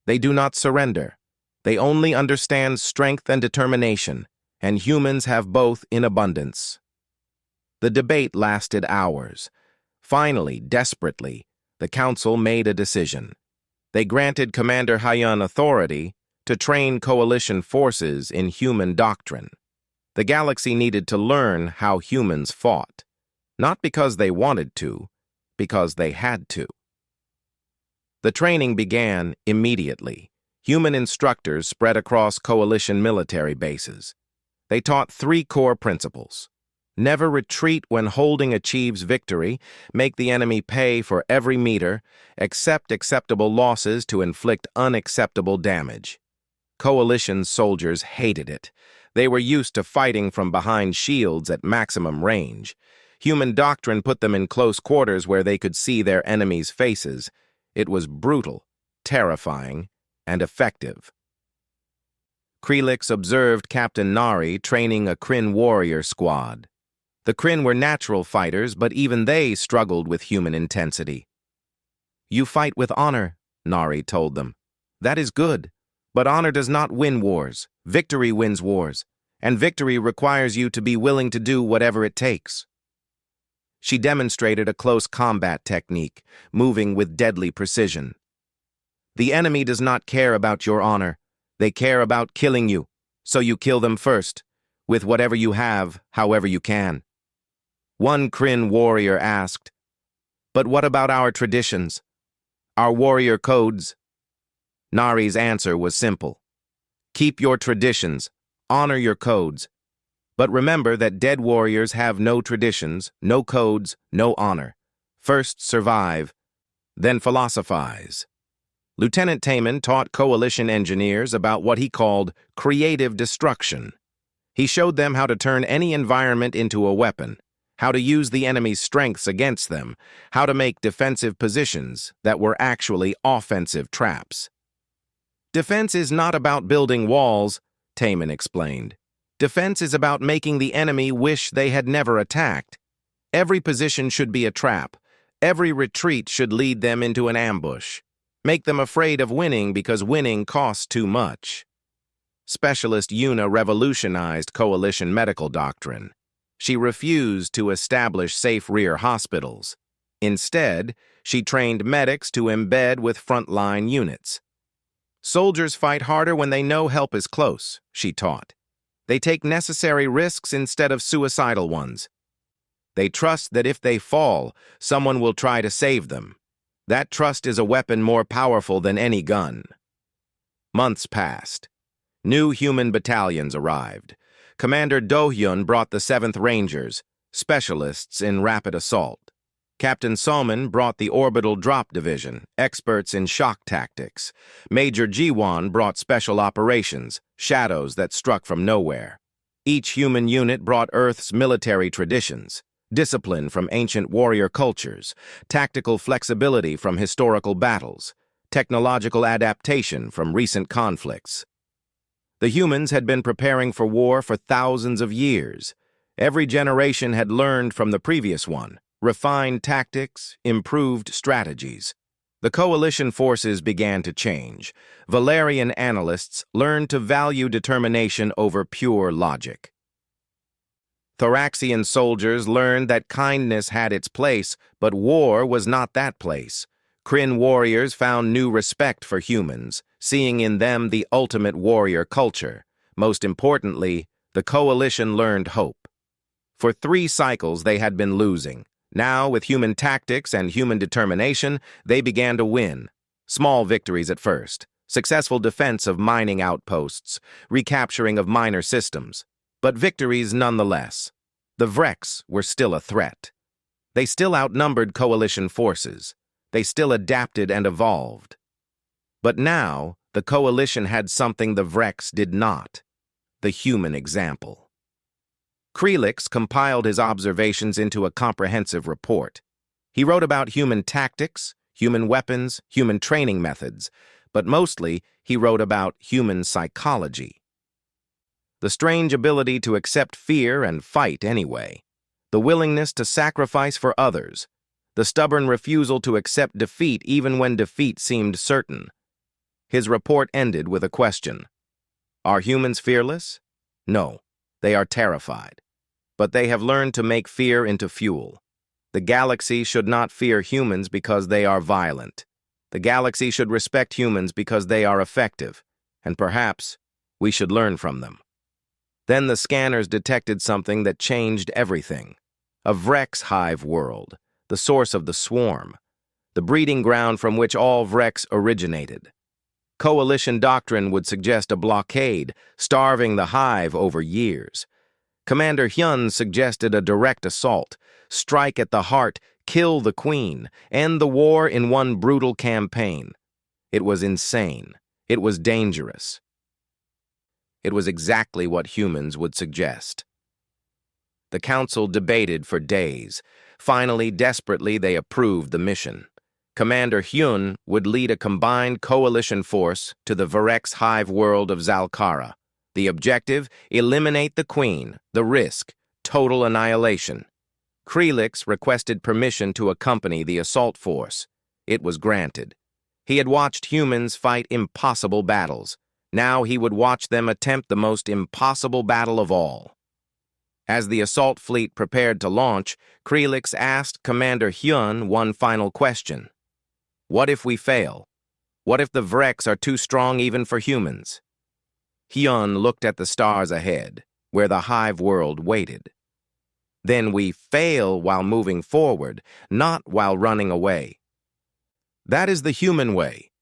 They do not surrender. They only understand strength and determination, and humans have both in abundance. The debate lasted hours. Finally, desperately, the council made a decision. They granted Commander Hyun authority to train coalition forces in human doctrine. The galaxy needed to learn how humans fought, not because they wanted to, because they had to. The training began immediately. Human instructors spread across coalition military bases. They taught 3 core principles. Never retreat when holding achieves victory, make the enemy pay for every meter, accept acceptable losses to inflict unacceptable damage. Coalition soldiers hated it. They were used to fighting from behind shields at maximum range. Human doctrine put them in close quarters where they could see their enemies' faces. It was brutal, terrifying, and effective. Krelix observed Captain Nari training a Kryn warrior squad. The Kryn were natural fighters, but even they struggled with human intensity. "You fight with honor," Nari told them. "That is good, but honor does not win wars. Victory wins wars, and victory requires you to be willing to do whatever it takes." She demonstrated a close combat technique, moving with deadly precision. "The enemy does not care about your honor. They care about killing you, so you kill them first, with whatever you have, however you can." One Kryn warrior asked, "But what about our traditions? Our warrior codes?" Nari's answer was simple. "Keep your traditions, honor your codes. But remember that dead warriors have no traditions, no codes, no honor. First survive, then philosophize." Lieutenant Taman taught coalition engineers about what he called creative destruction. He showed them how to turn any environment into a weapon, how to use the enemy's strengths against them, how to make defensive positions that were actually offensive traps. "Defense is not about building walls," Taman explained. "Defense is about making the enemy wish they had never attacked. Every position should be a trap. Every retreat should lead them into an ambush. Make them afraid of winning because winning costs too much." Specialist Yuna revolutionized coalition medical doctrine. She refused to establish safe rear hospitals. Instead, she trained medics to embed with frontline units. "Soldiers fight harder when they know help is close," she taught. "They take necessary risks instead of suicidal ones. They trust that if they fall, someone will try to save them. That trust is a weapon more powerful than any gun." Months passed. New human battalions arrived. Commander Do-hyun brought the 7th Rangers, specialists in rapid assault. Captain Soman brought the Orbital Drop Division, experts in shock tactics. Major Ji-won brought Special Operations, shadows that struck from nowhere. Each human unit brought Earth's military traditions, discipline from ancient warrior cultures, tactical flexibility from historical battles, technological adaptation from recent conflicts. The humans had been preparing for war for thousands of years. Every generation had learned from the previous one, refined tactics, improved strategies. The coalition forces began to change. Valerian analysts learned to value determination over pure logic. Thoraxian soldiers learned that kindness had its place, but war was not that place. Kryn warriors found new respect for humans, seeing in them the ultimate warrior culture. Most importantly, the coalition learned hope. For 3 cycles they had been losing. Now, with human tactics and human determination, they began to win. Small victories at first, successful defense of mining outposts, recapturing of minor systems, but victories nonetheless. The Vreks were still a threat. They still outnumbered coalition forces. They still adapted and evolved. But now, the coalition had something the Vreks did not: the human example. Krelix compiled his observations into a comprehensive report. He wrote about human tactics, human weapons, human training methods, but mostly he wrote about human psychology. The strange ability to accept fear and fight anyway. The willingness to sacrifice for others. The stubborn refusal to accept defeat even when defeat seemed certain. His report ended with a question. Are humans fearless? No, they are terrified. but they have learned to make fear into fuel. The galaxy should not fear humans because they are violent. The galaxy should respect humans because they are effective, and perhaps we should learn from them. Then the scanners detected something that changed everything. A Vrex hive world, the source of the swarm, the breeding ground from which all Vrex originated. Coalition doctrine would suggest a blockade, starving the hive over years. Commander Hyun suggested a direct assault, strike at the heart, kill the queen, end the war in one brutal campaign. It was insane. It was dangerous. It was exactly what humans would suggest. The council debated for days. Finally, desperately, they approved the mission. Commander Hyun would lead a combined coalition force to the Vrex hive world of Zalkara. The objective, eliminate the queen. The risk, total annihilation. Krelix requested permission to accompany the assault force. It was granted. He had watched humans fight impossible battles. Now he would watch them attempt the most impossible battle of all. As the assault fleet prepared to launch, Krelix asked Commander Hyun one final question. What if we fail? What if the Vrex are too strong even for humans? Hyun looked at the stars ahead, where the hive world waited. Then we fail while moving forward, not while running away. That is the human way.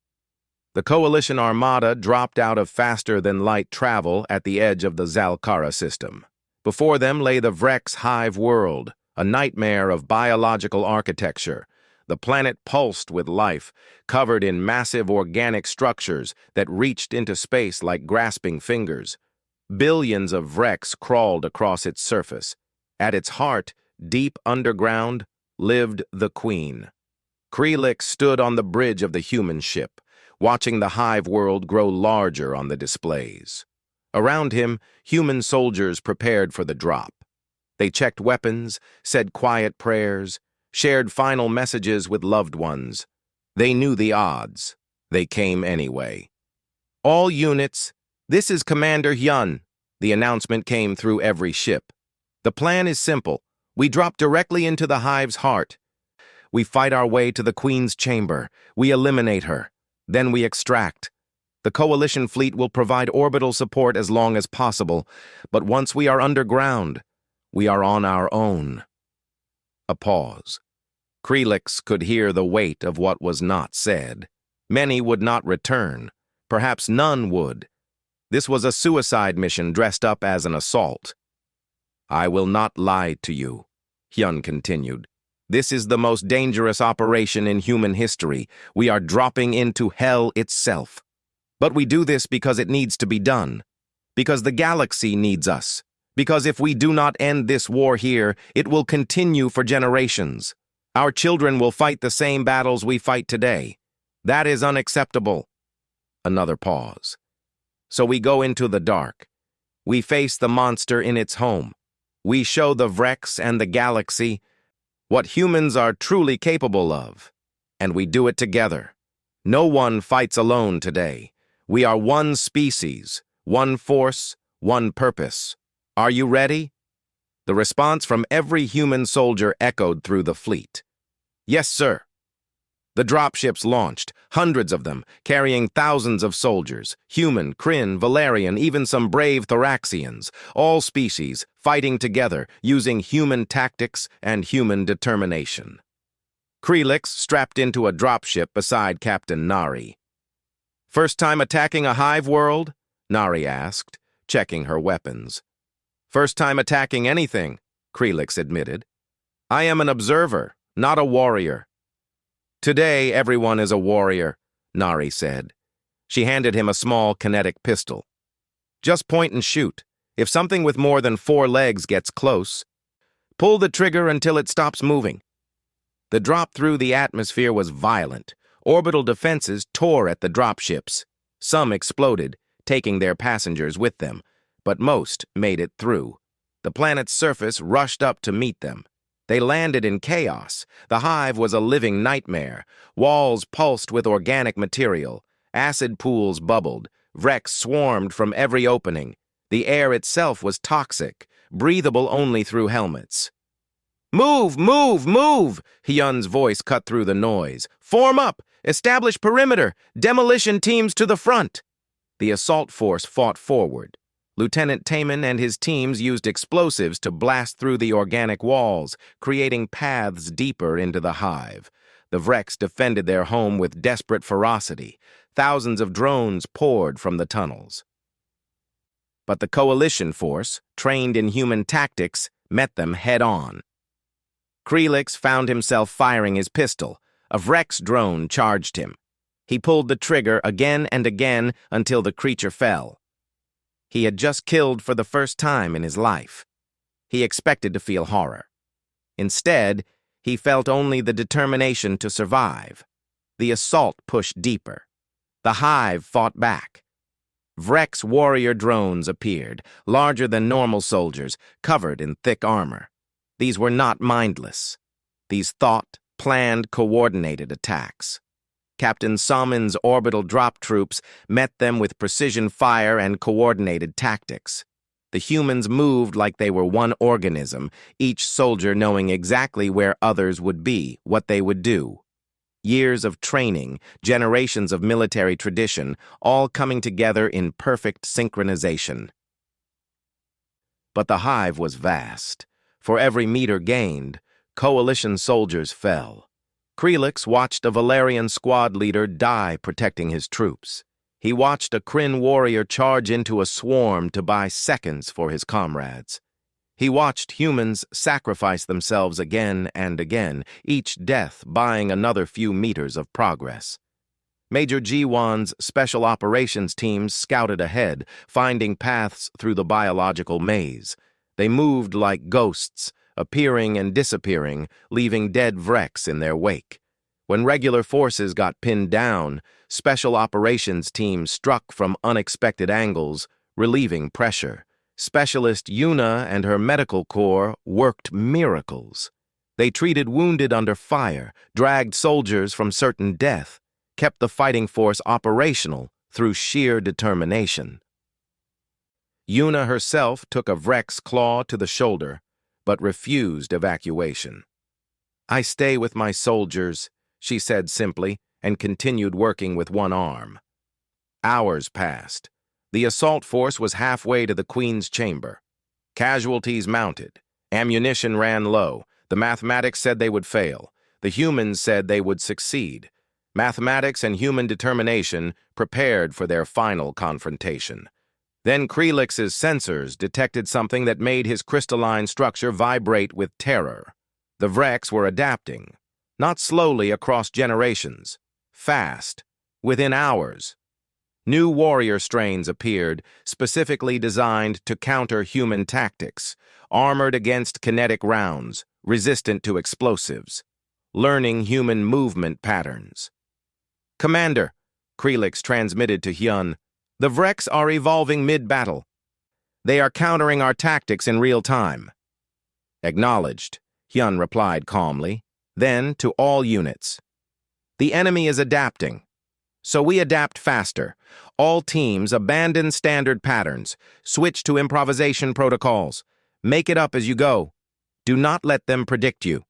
The Coalition Armada dropped out of faster-than-light travel at the edge of the Zalkara system. Before them lay the Vrex hive world, a nightmare of biological architecture. The planet pulsed with life, covered in massive organic structures that reached into space like grasping fingers. Billions of Vrex crawled across its surface. At its heart, deep underground, lived the Queen. Krelix stood on the bridge of the human ship, watching the hive world grow larger on the displays. Around him, human soldiers prepared for the drop. They checked weapons, said quiet prayers, shared final messages with loved ones. They knew the odds. They came anyway. All units, this is Commander Hyun. The announcement came through every ship. The plan is simple. We drop directly into the hive's heart. We fight our way to the Queen's chamber. We eliminate her. Then we extract. The Coalition fleet will provide orbital support as long as possible, but once we are underground, we are on our own. A pause. Krelix could hear the weight of what was not said. Many would not return. Perhaps none would. This was a suicide mission dressed up as an assault. I will not lie to you, Hyun continued. This is the most dangerous operation in human history. We are dropping into hell itself. But we do this because it needs to be done. Because the galaxy needs us. Because if we do not end this war here, it will continue for generations. Our children will fight the same battles we fight today. That is unacceptable. Another pause. So we go into the dark. We face the monster in its home. We show the Vrex and the galaxy what humans are truly capable of. And we do it together. No one fights alone today. We are one species, one force, one purpose. Are you ready? The response from every human soldier echoed through the fleet. Yes, sir. The dropships launched, hundreds of them, carrying thousands of soldiers, human, Kryn, Valerian, even some brave Thoraxians, all species, fighting together, using human tactics and human determination. Krelix strapped into a dropship beside Captain Nari. First time attacking a hive world? Nari asked, checking her weapons. First time attacking anything, Krelix admitted. I am an observer, not a warrior. Today, everyone is a warrior, Nari said. She handed him a small kinetic pistol. Just point and shoot. If something with more than 4 legs gets close, pull the trigger until it stops moving. The drop through the atmosphere was violent. Orbital defenses tore at the dropships. Some exploded, taking their passengers with them, but most made it through. The planet's surface rushed up to meet them. They landed in chaos. The hive was a living nightmare. Walls pulsed with organic material. Acid pools bubbled. Vrex swarmed from every opening. The air itself was toxic. breathable only through helmets. "Move! Move! Move!" Hyun's voice cut through the noise. "Form up! Establish perimeter! Demolition teams to the front!" The assault force fought forward. Lieutenant Taman and his teams used explosives to blast through the organic walls, creating paths deeper into the hive. The Vrex defended their home with desperate ferocity. Thousands of drones poured from the tunnels. But the coalition force, trained in human tactics, met them head-on. Krelix found himself firing his pistol. A Vrex drone charged him. He pulled the trigger again and again until the creature fell. He had just killed for the first time in his life. He expected to feel horror. Instead, he felt only the determination to survive. The assault pushed deeper. The hive fought back. Vrex warrior drones appeared, larger than normal soldiers, covered in thick armor. These were not mindless. These thought, planned, coordinated attacks. Captain Salmon's orbital drop troops met them with precision fire and coordinated tactics. The humans moved like they were one organism, each soldier knowing exactly where others would be, what they would do. Years of training, generations of military tradition, all coming together in perfect synchronization. But the hive was vast. For every meter gained, coalition soldiers fell. Krelix watched a Valerian squad leader die protecting his troops. He watched a Kryn warrior charge into a swarm to buy seconds for his comrades. He watched humans sacrifice themselves again and again, each death buying another few meters of progress. Major Jiwan's special operations teams scouted ahead, finding paths through the biological maze. They moved like ghosts, appearing and disappearing, leaving dead Vrex in their wake. When regular forces got pinned down, special operations teams struck from unexpected angles, relieving pressure. Specialist Yuna and her medical corps worked miracles. They treated wounded under fire, dragged soldiers from certain death, kept the fighting force operational through sheer determination. Yuna herself took a Vrex claw to the shoulder, but refused evacuation. "I stay with my soldiers," she said simply, and continued working with one arm. Hours passed. The assault force was halfway to the Queen's chamber. Casualties mounted. Ammunition ran low. The mathematics said they would fail. The humans said they would succeed. Mathematics and human determination prepared for their final confrontation. Then Krelix's sensors detected something that made his crystalline structure vibrate with terror. The Vrex were adapting, not slowly across generations, fast, within hours. New warrior strains appeared, specifically designed to counter human tactics, armored against kinetic rounds, resistant to explosives, learning human movement patterns. "Commander," Krelix transmitted to Hyun, "the Vrex are evolving mid-battle. They are countering our tactics in real time." "Acknowledged," Hyun replied calmly. Then, to all units, "The enemy is adapting. So we adapt faster. All teams abandon standard patterns. Switch to improvisation protocols. Make it up as you go. Do not let them predict you."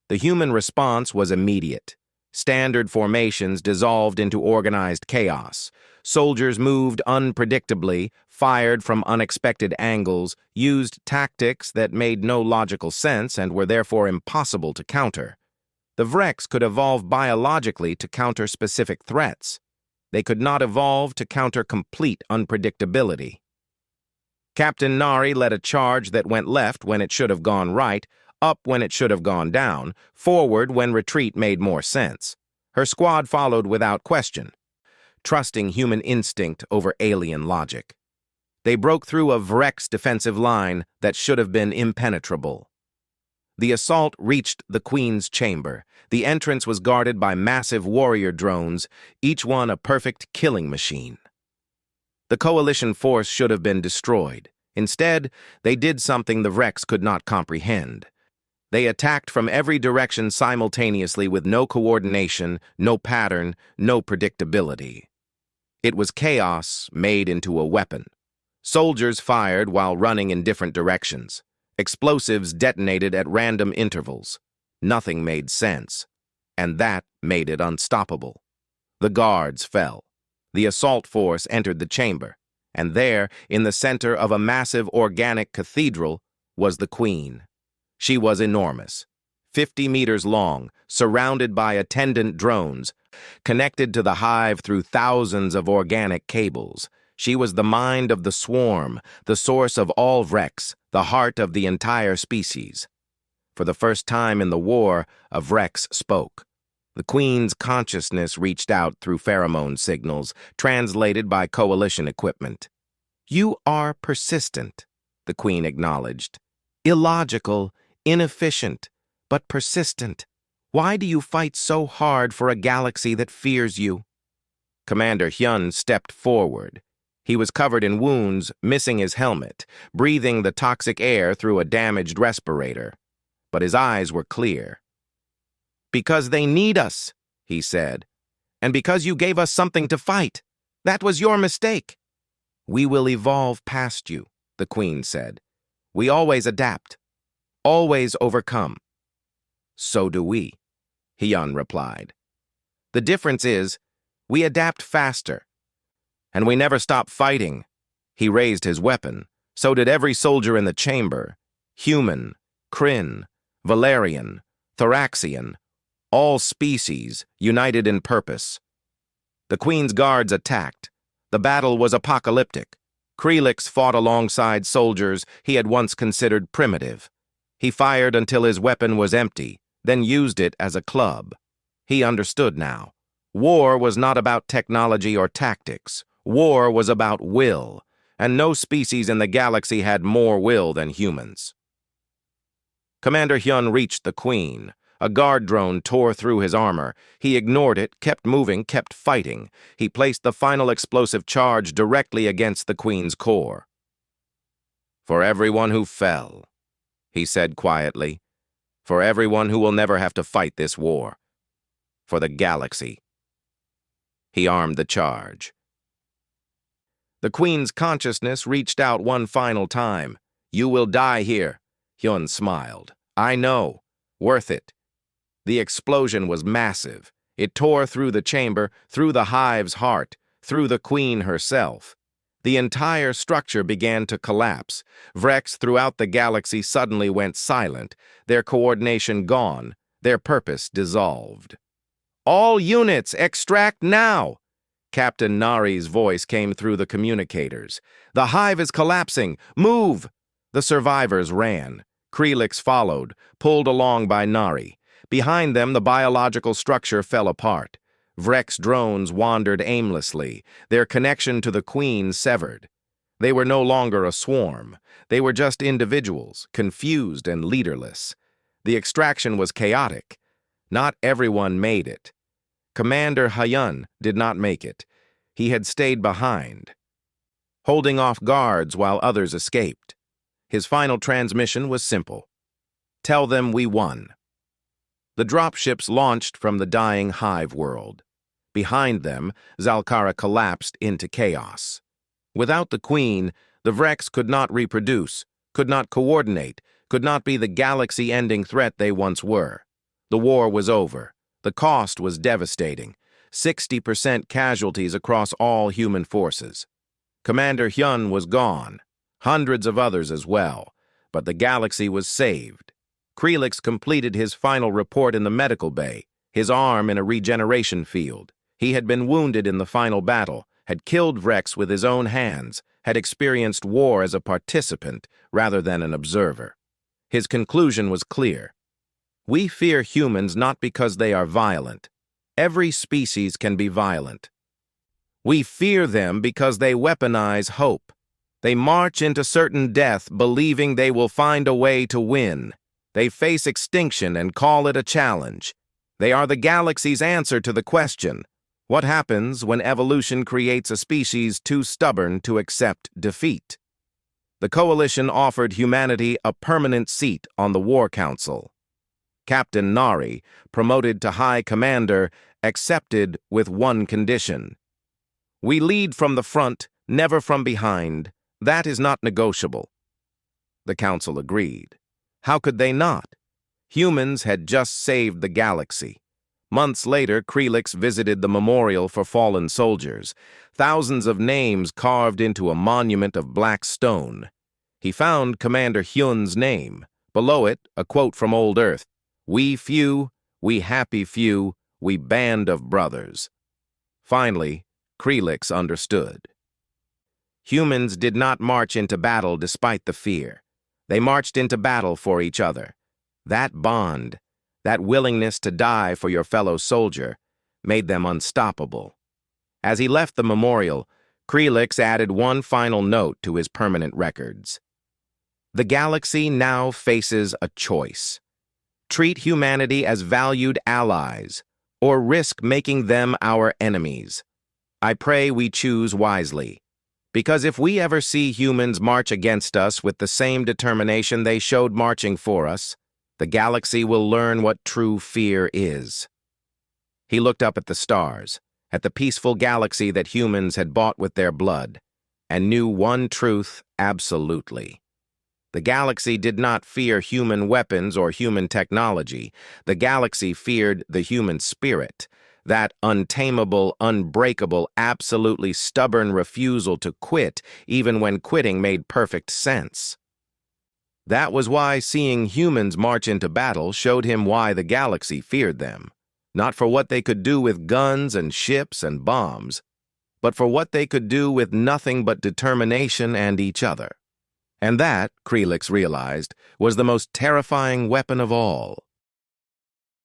The human response was immediate. Standard formations dissolved into organized chaos. Soldiers moved unpredictably, fired from unexpected angles, used tactics that made no logical sense and were therefore impossible to counter. The Vrex could evolve biologically to counter specific threats. They could not evolve to counter complete unpredictability. Captain Nari led a charge that went left when it should have gone right, up when it should have gone down, forward when retreat made more sense. Her squad followed without question, trusting human instinct over alien logic. They broke through a Vrex defensive line that should have been impenetrable. The assault reached the Queen's chamber. The entrance was guarded by massive warrior drones, each one a perfect killing machine. The coalition force should have been destroyed. Instead, they did something the Vrex could not comprehend. They attacked from every direction simultaneously with no coordination, no pattern, no predictability. It was chaos made into a weapon. Soldiers fired while running in different directions. Explosives detonated at random intervals. Nothing made sense, and that made it unstoppable. The guards fell. The assault force entered the chamber, and there, in the center of a massive organic cathedral, was the Queen. She was enormous, 50 meters long, surrounded by attendant drones, connected to the hive through thousands of organic cables. She was the mind of the swarm, the source of all Vrex, the heart of the entire species. For the first time in the war, a Vrex spoke. The Queen's consciousness reached out through pheromone signals, translated by Coalition equipment. "You are persistent," the Queen acknowledged. "Illogical, inefficient, but persistent. Why do you fight so hard for a galaxy that fears you?" Commander Hyun stepped forward. He was covered in wounds, missing his helmet, breathing the toxic air through a damaged respirator. But his eyes were clear. "Because they need us," he said. "And because you gave us something to fight. That was your mistake." "We will evolve past you," the Queen said. "We always adapt, always overcome." "So do we," Hyun replied. "The difference is, we adapt faster. And we never stop fighting." He raised his weapon. So did every soldier in the chamber. Human, Kryn, Valerian, Thoraxian, all species united in purpose. The Queen's guards attacked. The battle was apocalyptic. Krelix fought alongside soldiers he had once considered primitive. He fired until his weapon was empty, then used it as a club. He understood now. War was not about technology or tactics. War was about will, and no species in the galaxy had more will than humans. Commander Hyun reached the Queen. A guard drone tore through his armor. He ignored it, kept moving, kept fighting. He placed the final explosive charge directly against the Queen's core. "For everyone who fell," he said quietly. "For everyone who will never have to fight this war. For the galaxy." He armed the charge. The Queen's consciousness reached out one final time. "You will die here," Hyun smiled. "I know. Worth it." The explosion was massive. It tore through the chamber, through the hive's heart, through the Queen herself. The entire structure began to collapse. Vrex throughout the galaxy suddenly went silent, their coordination gone, their purpose dissolved. "All units, extract now!" Captain Nari's voice came through the communicators. "The hive is collapsing! Move!" The survivors ran. Krelix followed, pulled along by Nari. Behind them, the biological structure fell apart. Vrex drones wandered aimlessly, their connection to the Queen severed. They were no longer a swarm. They were just individuals, confused and leaderless. The extraction was chaotic. Not everyone made it. Commander Hyun did not make it. He had stayed behind, holding off guards while others escaped. His final transmission was simple. "Tell them we won." The dropships launched from the dying hive world. Behind them, Zalkara collapsed into chaos. Without the Queen, the Vrex could not reproduce, could not coordinate, could not be the galaxy-ending threat they once were. The war was over. The cost was devastating. 60% casualties across all human forces. Commander Hyun was gone. Hundreds of others as well. But the galaxy was saved. Krelix completed his final report in the medical bay, his arm in a regeneration field. He had been wounded in the final battle, had killed Vrex with his own hands, had experienced war as a participant rather than an observer. His conclusion was clear. We fear humans not because they are violent. Every species can be violent. We fear them because they weaponize hope. They march into certain death believing they will find a way to win. They face extinction and call it a challenge. They are the galaxy's answer to the question, what happens when evolution creates a species too stubborn to accept defeat? The Coalition offered humanity a permanent seat on the War Council. Captain Nari, promoted to High Commander, accepted with one condition. We lead from the front, never from behind. That is not negotiable. The council agreed. How could they not? Humans had just saved the galaxy. Months later, Krelix visited the memorial for fallen soldiers, thousands of names carved into a monument of black stone. He found Commander Hyun's name. Below it, a quote from Old Earth: "We few, we happy few, we band of brothers." Finally, Krelix understood. Humans did not march into battle despite the fear. They marched into battle for each other. That bond, that willingness to die for your fellow soldier, made them unstoppable. As he left the memorial, Krelix added one final note to his permanent records. The galaxy now faces a choice. Treat humanity as valued allies, or risk making them our enemies. I pray we choose wisely, because if we ever see humans march against us with the same determination they showed marching for us, the galaxy will learn what true fear is. He looked up at the stars, at the peaceful galaxy that humans had bought with their blood, and knew one truth absolutely. The galaxy did not fear human weapons or human technology. The galaxy feared the human spirit, that untamable, unbreakable, absolutely stubborn refusal to quit even when quitting made perfect sense. That was why seeing humans march into battle showed him why the galaxy feared them, not for what they could do with guns and ships and bombs, but for what they could do with nothing but determination and each other. And that, Krelix realized, was the most terrifying weapon of all.